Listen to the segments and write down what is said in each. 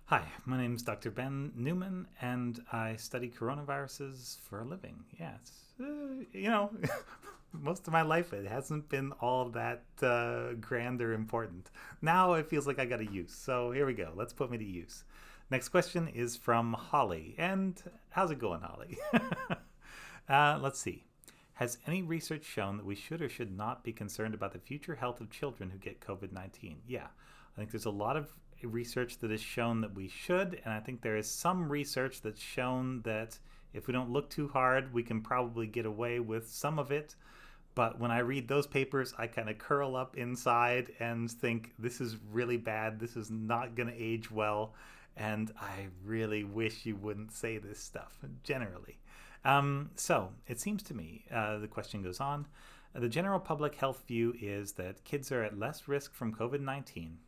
Hi, my name is Dr. Ben Newman, and I study coronaviruses for a living. Most of my life it hasn't been all that grand or important. Now it feels like I got a use. So here we go. Let's put me to use. Next question is from Holly. And how's it going, Holly? Let's see. Has any research shown that we should or should not be concerned about the future health of children who get COVID 19? Yeah, I think there's a lot of research that has shown that we should, and I think there is some research that's shown that if we don't look too hard, we can probably get away with some of it. But when I read those papers, I kind of curl up inside and think, this is really bad. This is not going to age well. And I really wish you wouldn't say this stuff, generally. So it seems to me, the question goes on, the general public health view is that kids are at less risk from COVID 19,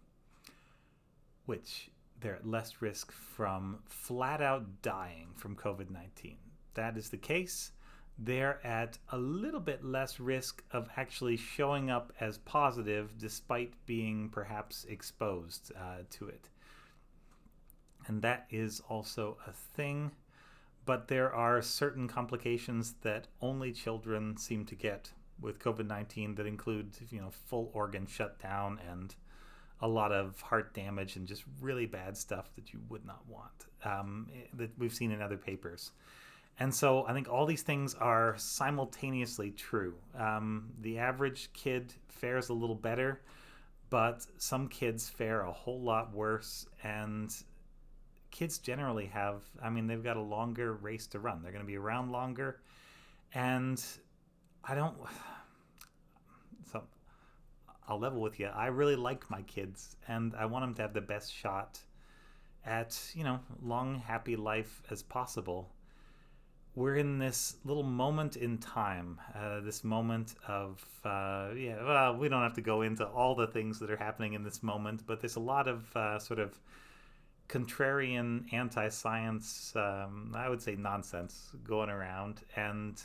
which they're at less risk from flat out dying from COVID 19. That is the case. They're at a little bit less risk of actually showing up as positive despite being perhaps exposed to it. And that is also a thing. But there are certain complications that only children seem to get with COVID 19 that include, full organ shutdown and a lot of heart damage and just really bad stuff that you would not want, that we've seen in other papers. And so I think all these things are simultaneously true. The average kid fares a little better, but some kids fare a whole lot worse. And kids generally they've got a longer race to run. They're going to be around longer. And I don't. So I'll level with you. I really like my kids, and I want them to have the best shot at, long, happy life as possible. We're in this little moment in time, this moment of, we don't have to go into all the things that are happening in this moment, but there's a lot of sort of contrarian anti-science, I would say nonsense going around. And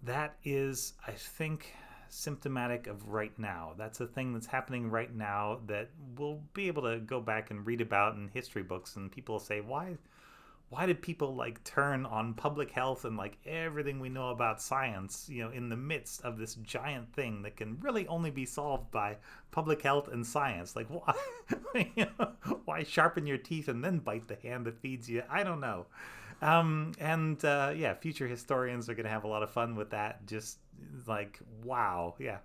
that is, I think, symptomatic of right now. That's a thing that's happening right now that we'll be able to go back and read about in history books, and people say, why did people turn on public health and everything we know about science, in the midst of this giant thing that can really only be solved by public health and science? Why, why sharpen your teeth and then bite the hand that feeds you? I don't know. Future historians are going to have a lot of fun with that. Just wow, yeah.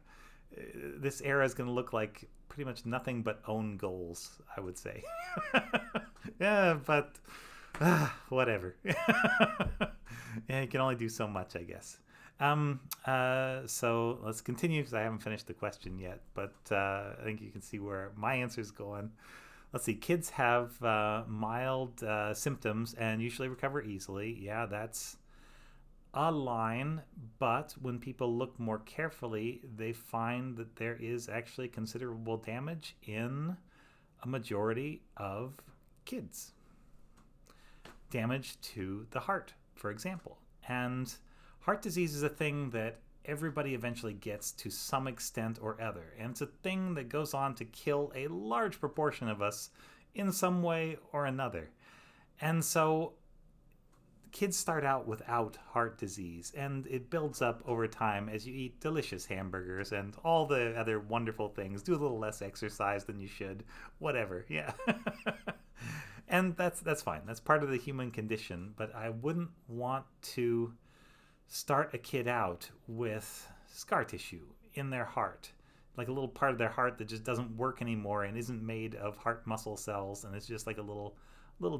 This era is going to look like pretty much nothing but own goals, I would say. Yeah, but whatever. Yeah, you can only do so much, I guess. So let's continue because I haven't finished the question yet, but I think you can see where my answer is going. Let's see. Kids have mild symptoms and usually recover easily. Yeah, that's a line, but when people look more carefully, they find that there is actually considerable damage in a majority of kids. Damage to the heart, for example. And heart disease is a thing that everybody eventually gets to some extent or other. And it's a thing that goes on to kill a large proportion of us in some way or another. And so kids start out without heart disease, and it builds up over time as you eat delicious hamburgers and all the other wonderful things. Do a little less exercise than you should, whatever. Yeah. And that's fine. That's part of the human condition. But I wouldn't want to start a kid out with scar tissue in their heart, like a little part of their heart that just doesn't work anymore and isn't made of heart muscle cells, and it's just like a little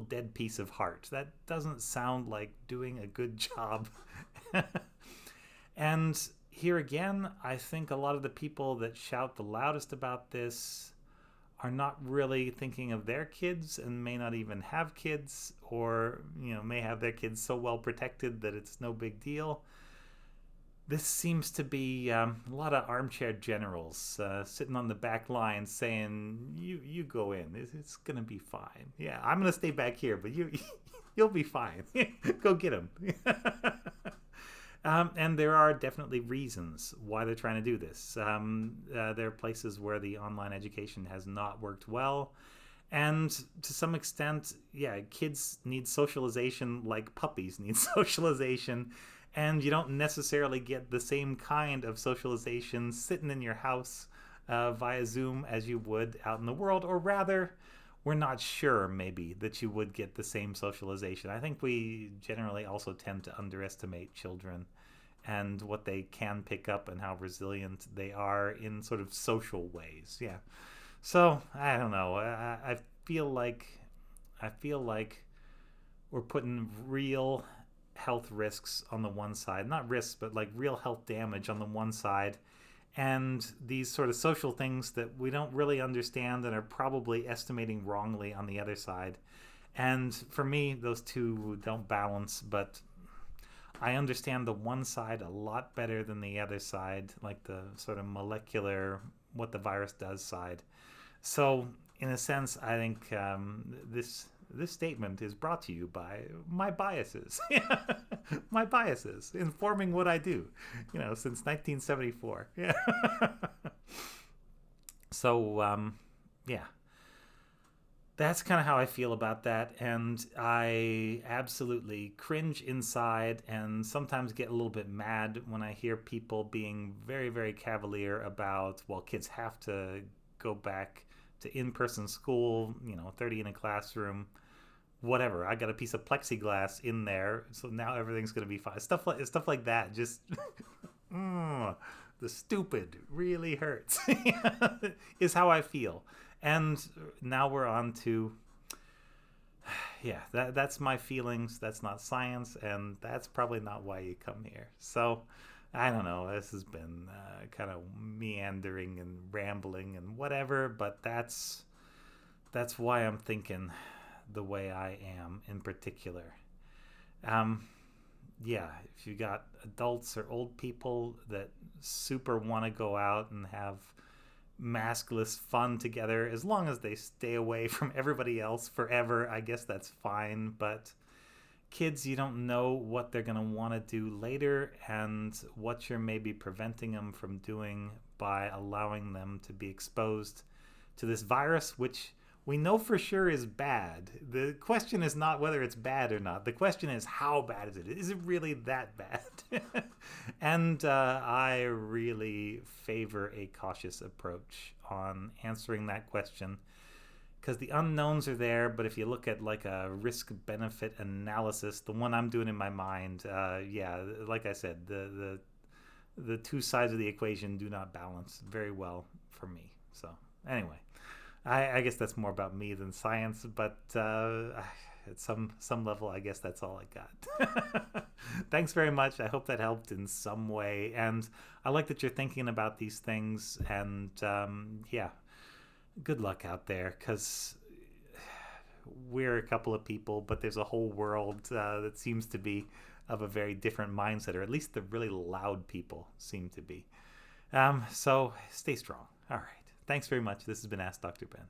dead piece of heart. That doesn't sound like doing a good job. And here again, I think a lot of the people that shout the loudest about this are not really thinking of their kids and may not even have kids, or may have their kids so well protected that it's no big deal. This seems to be a lot of armchair generals sitting on the back line saying, you go in, it's gonna be fine. Yeah, I'm gonna stay back here, but you'll be fine. Go get him. And there are definitely reasons why they're trying to do this. There are places where the online education has not worked well, And to some extent, yeah, kids need socialization like puppies need socialization. And you don't necessarily get the same kind of socialization sitting in your house via Zoom as you would out in the world. Or rather, we're not sure maybe that you would get the same socialization. I think we generally also tend to underestimate children and what they can pick up and how resilient they are in sort of social ways. Yeah. So I don't know. I feel like I feel like we're putting real health risks on the one side, not risks, but like real health damage on the one side, and these sort of social things that we don't really understand and are probably estimating wrongly on the other side. And for me, those two don't balance, but I understand the one side a lot better than the other side, like the sort of molecular, what the virus does side. So, in a sense, I think this statement is brought to you by my biases. My biases informing what I do, since 1974. Yeah. So, yeah, that's kind of how I feel about that. And I absolutely cringe inside and sometimes get a little bit mad when I hear people being very, very cavalier about, well, kids have to go back to in-person school, 30 in a classroom, whatever. I got a piece of plexiglass in there, so now everything's going to be fine. Stuff like that. Just the stupid really hurts is how I feel. And now we're on to, yeah, that's my feelings. That's not science, and that's probably not why you come here. So I don't know. This has been kind of meandering and rambling and whatever, but that's why I'm thinking the way I am in particular. Yeah, if you got adults or old people that super want to go out and have maskless fun together, as long as they stay away from everybody else forever, I guess that's fine. But kids, you don't know what they're going to want to do later and what you're maybe preventing them from doing by allowing them to be exposed to this virus, which we know for sure is bad. The question is not whether it's bad or not. The question is, how bad is it? Is it really that bad? And I really favor a cautious approach on answering that question, because the unknowns are there. But if you look at like a risk benefit analysis, the one I'm doing in my mind, yeah, like I said, the two sides of the equation do not balance very well for me. So anyway, I guess that's more about me than science, but at some level, I guess that's all I got. Thanks very much. I hope that helped in some way, and I like that you're thinking about these things. And yeah, good luck out there, because we're a couple of people, but there's a whole world that seems to be of a very different mindset, or at least the really loud people seem to be. So stay strong. All right. Thanks very much. This has been Ask Dr. Ben.